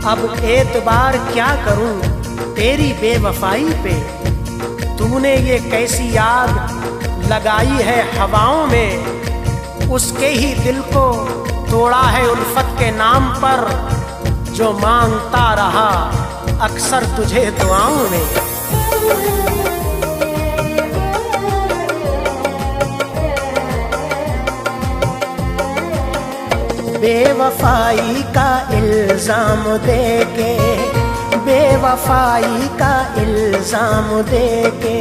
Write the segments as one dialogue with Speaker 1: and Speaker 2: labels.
Speaker 1: अब एतबार क्या करूं तेरी बेवफाई पे। तूने ये कैसी आग लगाई है हवाओं में, उसके ही दिल को तोड़ा है उल्फत के नाम पर, जो मांगता रहा अक्सर तुझे दुआओं में। बेवफाई का इल्जाम देके, बेवफाई का इल्जाम देके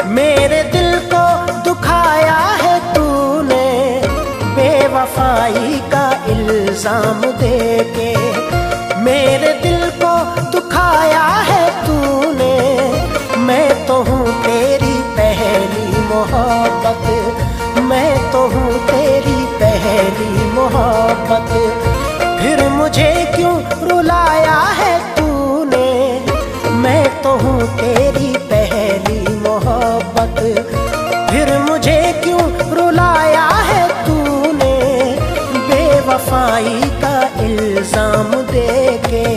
Speaker 1: मेरे दिल को दुखाया है तूने। बेवफाई का इल्जाम देके मेरे दिल को दुखाया है तूने। मैं तो हूँ तेरी पहली मोहब्बत, मैं तो हूँ तेरी पहली मोहब्बत, फिर मुझे क्यों रुलाया है तूने। मैं तो हूँ तेरी पहली मोहब्बत, फिर मुझे क्यों रुलाया है तूने। बेवफाई का इल्जाम देके।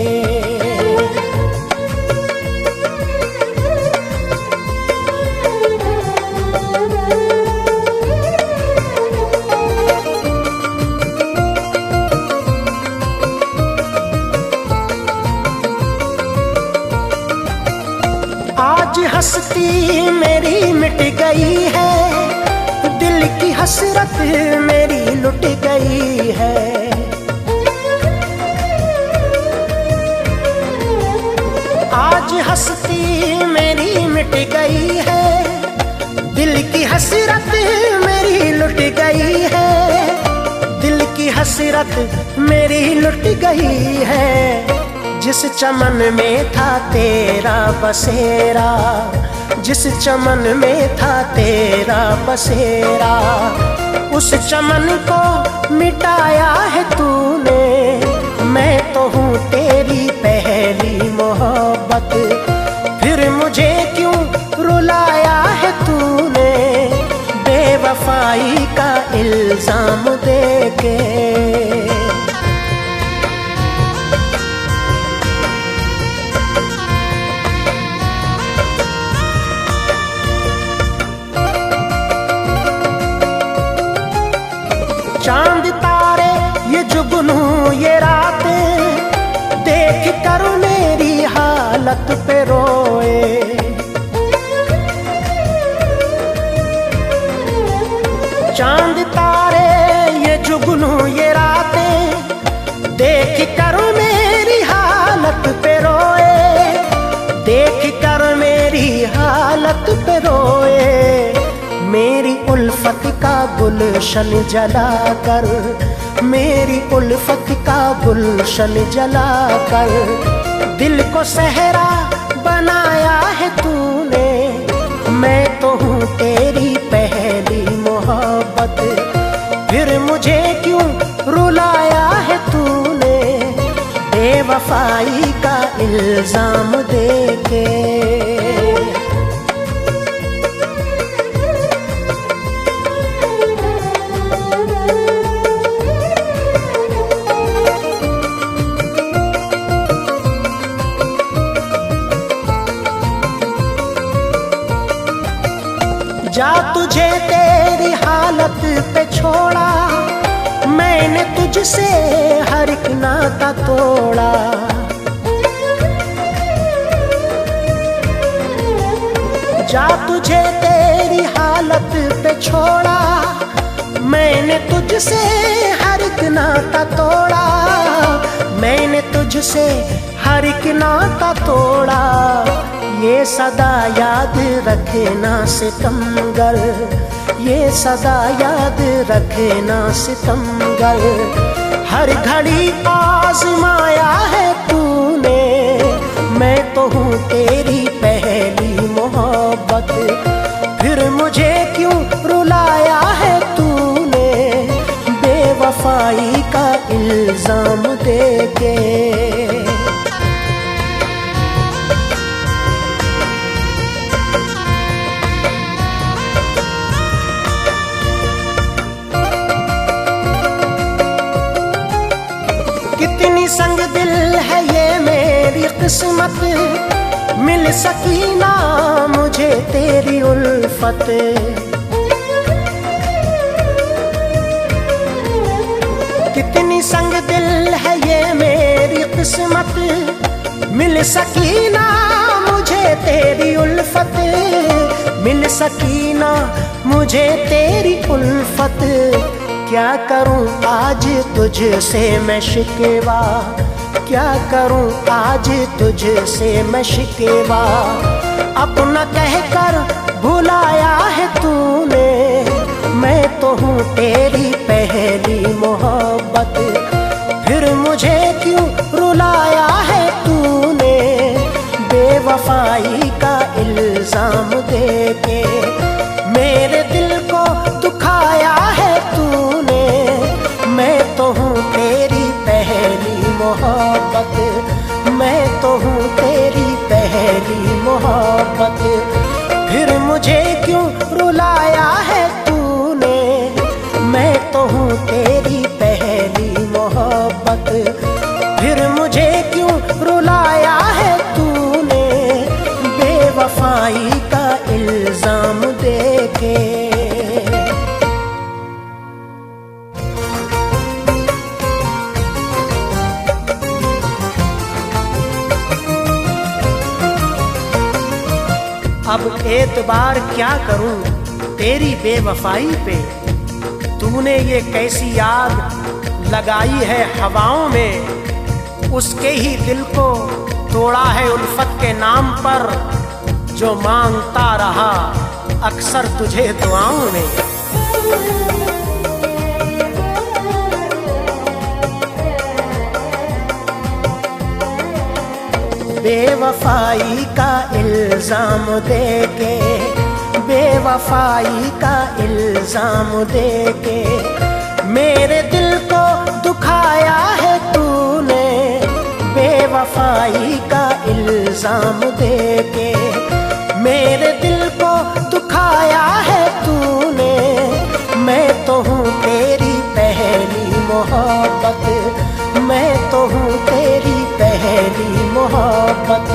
Speaker 1: आज हंसती मेरी मिट गई है, दिल की हसरत मेरी लुट गई है। आज हंसती मेरी मिट गई है, दिल की हसरत मेरी लुट गई है। दिल की हसरत मेरी लुट गई है। जिस चमन में था तेरा बसेरा, जिस चमन में था तेरा बसेरा, उस चमन को मिटाया है तूने। मैं तो हूँ तेरी पहली मोहब्बत, फिर मुझे क्यों रुलाया है तूने। बेवफाई का इल्जाम देके। चांद तारे ये जुगनू ये रातें देख कर मेरी हालत पे रोए। चांद तारे ये जुगनू ये रातें देख कर मेरी हालत पे रोए। देख कर मेरी हालत पे रोए। मेरी उल्फत का गुलशन जला कर, मेरी उल्फत का गुलशन जला कर, दिल को सहरा बनाया है तूने। मैं तो हूँ तेरी पहली मोहब्बत, फिर मुझे क्यों रुलाया है तूने। बेवफाई का इल्जाम देके। जा तुझे तेरी हालत पे छोड़ा, मैंने तुझसे हर एक नाता तोड़ा। जा तुझे तेरी हालत पे छोड़ा, मैंने तुझसे हर एक नाता तोड़ा। मैंने तुझसे हर एक नाता तोड़ा। ये सदा याद रखना सितमगर, ये सदा याद रखना सितमगर। हर घड़ी आजमाया है तूने। मैं तो हूँ तेरी पहली मोहब्बत, फिर मुझे क्यों रुलाया है तूने। बेवफाई का इल्जाम देके। कितनी संग दिल है ये किस्मत, मिल सकी ना मुझे तेरी उल्फत। कितनी संग दिल है ये मेरी किस्मत, मिल सकी ना मुझे तेरी उल्फत, मिल सकी ना मुझे तेरी उल्फत। क्या करूं आज तुझसे मैं शिकवा, क्या करूं आज तुझसे मैं शिकवा। अपना कहकर भुलाया है तूने, मैं तो हूँ तेरी पहली मोहब्बत। फिर मुझे क्यों रुलाया है तूने, बेवफाई का इल्जाम देके मेरे दिल को दुखाया है तूने। मैं तो हूँ तेरी पहली मोहब्बत, मैं तो हूँ तेरी पहली मोहब्बत। फिर मुझे क्यों रुलाया है तूने, मैं तो हूँ तेरी पहली मोहब्बत। फिर मुझे क्यों रुलाया है तूने, बेवफाई का इल्जाम देके। अब एतबार क्या करूं तेरी बेवफाई पे, तूने ये कैसी आग लगाई है हवाओं में। उसके ही दिल को तोड़ा है उल्फत के नाम पर, जो मांगता रहा अक्सर तुझे दुआओं में। बेवफाई का इल्जाम देके, बेवफाई का इल्जाम देके मेरे दिल को दुखाया है तूने। बेवफाई का इल्जाम देके मेरे दिल को दुखाया है तूने। मैं तो हूँ तेरी पहली मोहब्बत, मैं तो हूँ तेरी पहली मोहब्बत।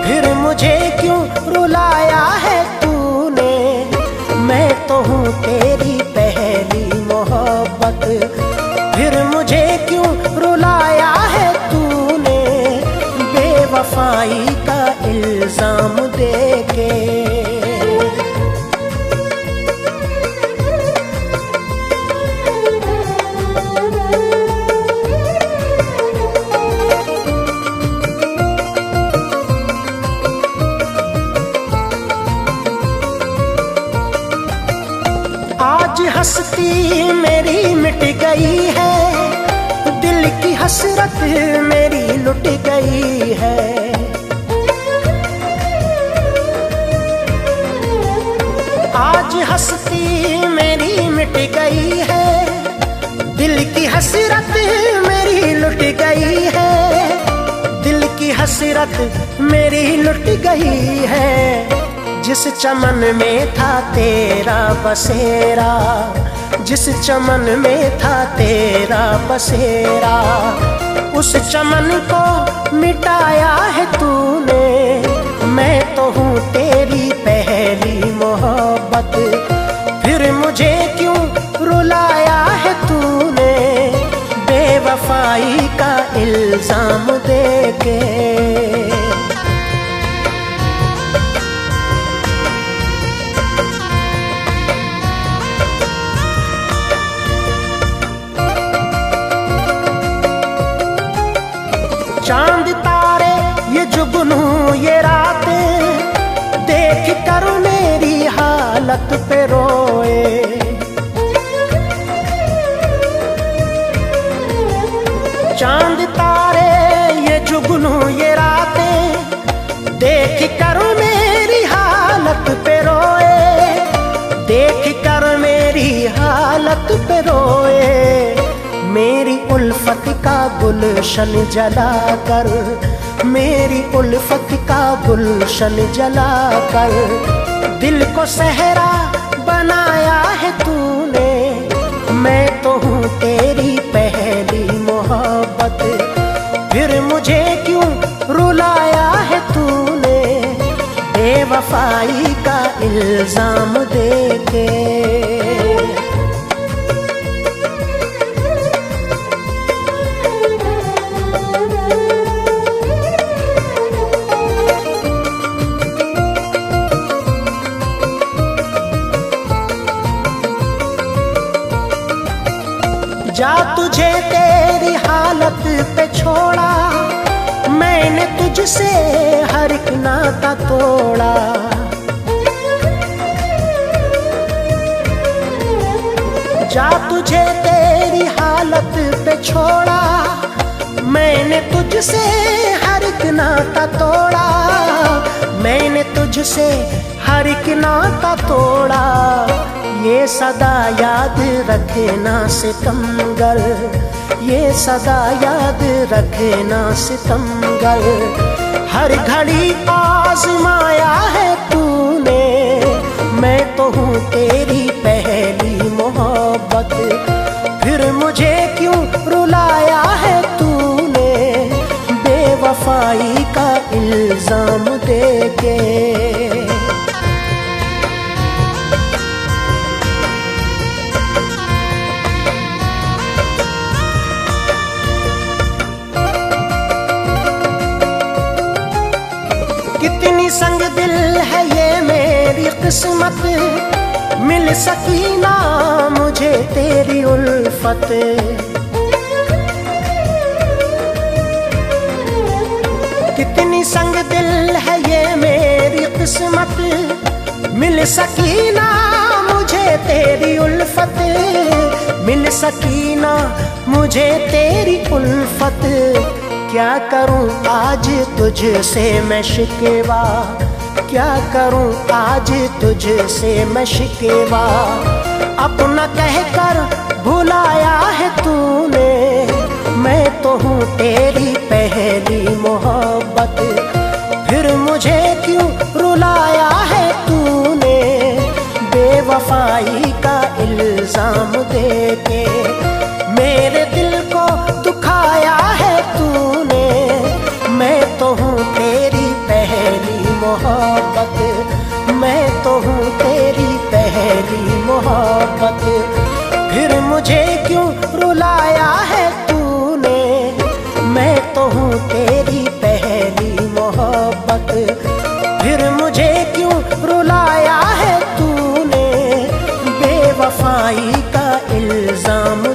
Speaker 1: फिर मुझे क्यों रुलाया है तूने, मैं तो हूँ तेरी पहली मोहब्बत। फिर मुझे क्यों रुलाया है तूने, बेवफाई का इल्जाम देके। आज हस्ती मेरी मिट गई है, दिल की हसरत मेरी लुट गई है। आज हस्ती मेरी मिट गई है, दिल की हसरत मेरी लुट गई है। दिल की हसरत मेरी लुट गई है। जिस चमन में था तेरा बसेरा, जिस चमन में था तेरा बसेरा, उस चमन को मिटाया है तूने। मैं तो हूँ तेरी पहली मोहब्बत, फिर मुझे क्यों रुलाया है तूने, बेवफाई का इल्जाम देके। चांद तारे ये जुगनू ये रातें देख कर मेरी हालत पे रोए। चांद तारे ये जुगनू ये रातें देख कर मेरी हालत पे रोए। देख कर मेरी हालत पे रोए। मेरी उल्फत का गुलशन जला कर, मेरी उल्फत का गुलशन जला कर, दिल को सहरा बनाया है तूने। मैं तो हूँ तेरी पहली मोहब्बत, फिर मुझे क्यों रुला बेवफाई का इल्जाम देके। जा तुझे तेरी हालत पे छोड़ा, मैंने तुझसे हर एक नाता तोड़ा। जा तुझे तेरी हालत पे छोड़ा, मैंने तुझसे हर एक नाता तोड़ा। मैंने तुझसे हर एक नाता तोड़ा। ये सदा याद रखना सितमगर, ये सदा याद रखना सितमगर। हर घड़ी आजमाया है तूने, मैं तो हूँ तेरी पहली मोहब्बत। फिर मुझे क्यों रुलाया है तूने, बेवफाई का इल्जाम देके। कितनी संग दिल है ये मेरी किस्मत, मिल सकी ना मुझे तेरी उल्फत। कितनी संग दिल है ये मेरी किस्मत, मिल सकी ना मुझे तेरी उल्फत। मिल सकी ना मुझे तेरी उल्फत। क्या करूं आज तुझसे मैं शिकवा, क्या करूं आज तुझसे मैं शिकवा। अपना कहकर भुलाया है तूने, मैं तो हूँ तेरी पहली मोहब्बत। फिर मुझे क्यों रुलाया है तूने, बेवफाई का इल्जाम देके। मेरे दिल को दुखाया है तूने, मैं तो हूँ तेरी पहली मोहब्बत। मैं तो हूँ तेरी पहली मोहब्बत। फिर मुझे क्यों रुलाया है तूने, मैं तो हूँ तेरी पहली मोहब्बत। फिर मुझे क्यों रुलाया है तूने, बेवफाई का इल्जाम